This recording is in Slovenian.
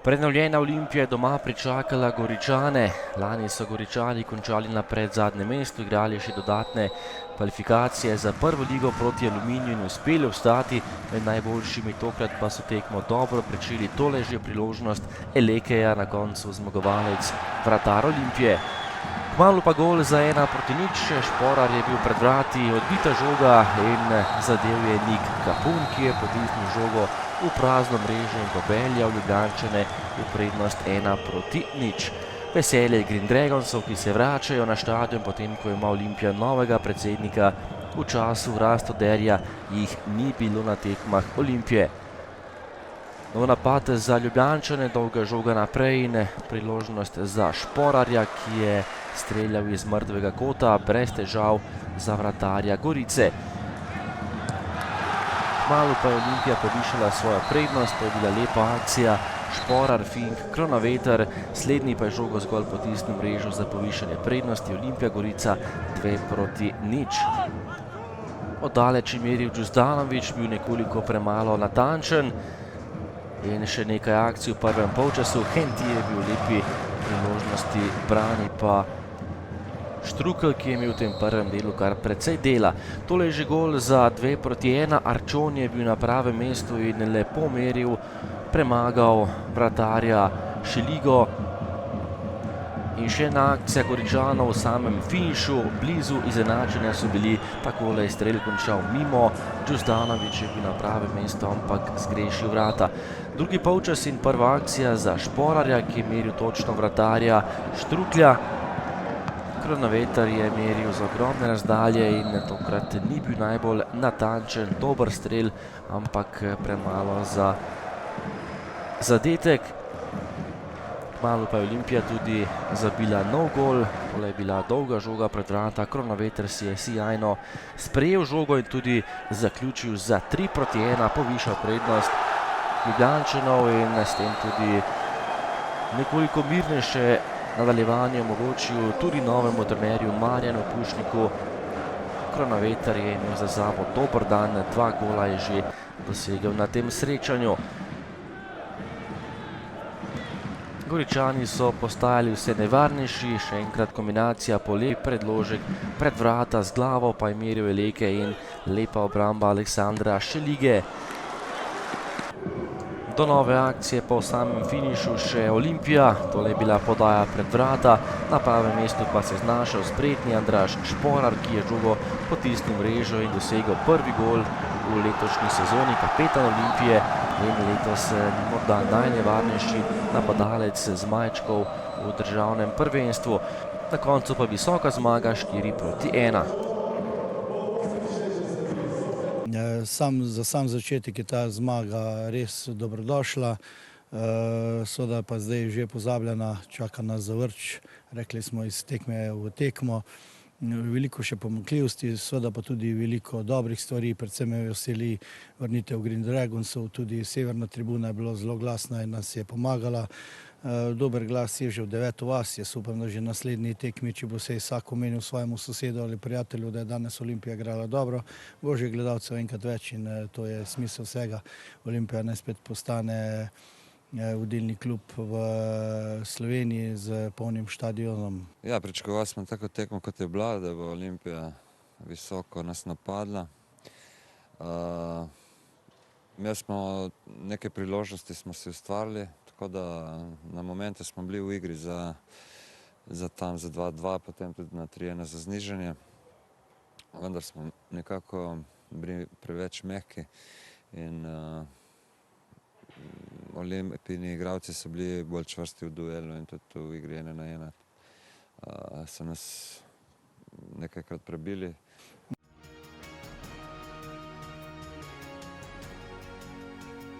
Prenovljena Olimpija je doma pričakala Goričane. Lani so Goričani končali na predzadnjem mestu, igrali še dodatne kvalifikacije za prvo ligo proti Aluminiju in uspeli ostati med najboljšimi, tokrat pa so tekmo dobro pričeli. Tole že priložnost Elekeja, na koncu zmagovalec vratar Olimpije. Kmalu pa gol za 1:0, Šporar je bil pred vrati, odbita žoga in zadel je Nik Kapun, ki je potisnil žogo v prazno mrežo in popeljal Ljubljančane v prednost 1:0. Veselje Green Dragonsov, ki se vračajo na štadion, potem ko ima Olimpija novega predsednika. V času Rastoderja jih ni bilo na tekmah Olimpije. Nov napad za Ljubljančane, dolga žoga naprej in priložnost za Šporarja, ki je streljal iz mrtvega kota brez težav za vratarja Gorice. Kmalu pa je Olimpija povišala svojo prednost, to je bila lepa akcija. Šporar, fink, Kronaveter, slednji pa je žogo zgolj potisnil mrežo za povišanje prednosti. Olimpija Gorica 2:0. Oddaleč je meril Džuzdanović, bil nekoliko premalo natančen. In še nekaj akcij v prvem polčasu. Henti je bil v lepi priložnosti, brani pa Štrukelj, ki je imel v tem prvem delu kar precej dela. Tole je že gol za 2:1. Arčon je bil na pravem mestu in lepo meril, premagal vratarja Šeligo. In še ena akcija Goričanov v samem finišu, blizu izenačenja so bili, takole je strel končal mimo. Džuzdanović je bil na pravem mestu, ampak zgrešil vrata. Drugi polčas in prva akcija za Šporarja, ki je meril točno vratarja Štruklja. Kronaveter je meril z ogromne razdalje in tokrat ni bil najbolj natančen, dober strel, ampak premalo za zadetek. Kmalu pa je Olimpija tudi zabila nov gol, tole je bila dolga žoga pred vrata. Kronaveter si je sijajno sprejel žogo in tudi zaključil za 3:1, povišal prednost Ljubljančanov in s tem tudi nekoliko mirnejše nadaljevanje omogočil tudi novemu trenerju Marjanu Pušniku. Kronaveter je imel za sabo dober dan, 2 gola je že dosegel na tem srečanju. Goričani so postajali vse nevarnejši, še enkrat kombinacija po lep predložek pred vrata, z glavo pa je meril Eleke in lepa obramba Aleksandra Šelige. Do nove akcije pa v samem finišu še Olimpija, tole je bila podaja pred vrata, na pravem mestu pa se je znašel spretni Andraž Šporar, ki je žogo potisnil mrežo in dosegel prvi gol v letošnji sezoni. Kapetan Olimpije in letos morda najnevarnejši napadalec zmajčkov v državnem prvenstvu. Na koncu pa visoka zmaga 4:1. Za sam začetek je ta zmaga res dobrodošla, seveda pa zdaj že pozabljena, čaka nas Zavrč, rekli smo iz tekme v tekmo. Veliko še pomanjkljivosti, seveda pa tudi veliko dobrih stvari, predvsem me veseli vrnitev Green Dragonsov, tudi severna tribuna je bila zelo glasna in nas je pomagala. Dober glas je že v 9. vas, jaz upam, da že naslednji tekmi, če bo se vsak omenil svojemu sosedu ali prijatelju, da je danes Olimpija igrala dobro, bo že gledalcev enkrat več in to je smisel vsega. Olimpija naj spet postane vodilni klub v Sloveniji z polnim štadionom. Ja, pričakoval smo tako tekmo, kot je bila, da bo Olimpija visoko nas napadla. Imeli smo neke priložnosti, smo si ustvarili, tako da na momente smo bili v igri za 2:2, potem tudi na 3:1 za znižanje. Vendar smo nekako bili preveč mehki in Olimpijini igralci so bili bolj čvrsti v duelu in tudi v igri 1:1. So nas nekajkrat prebili.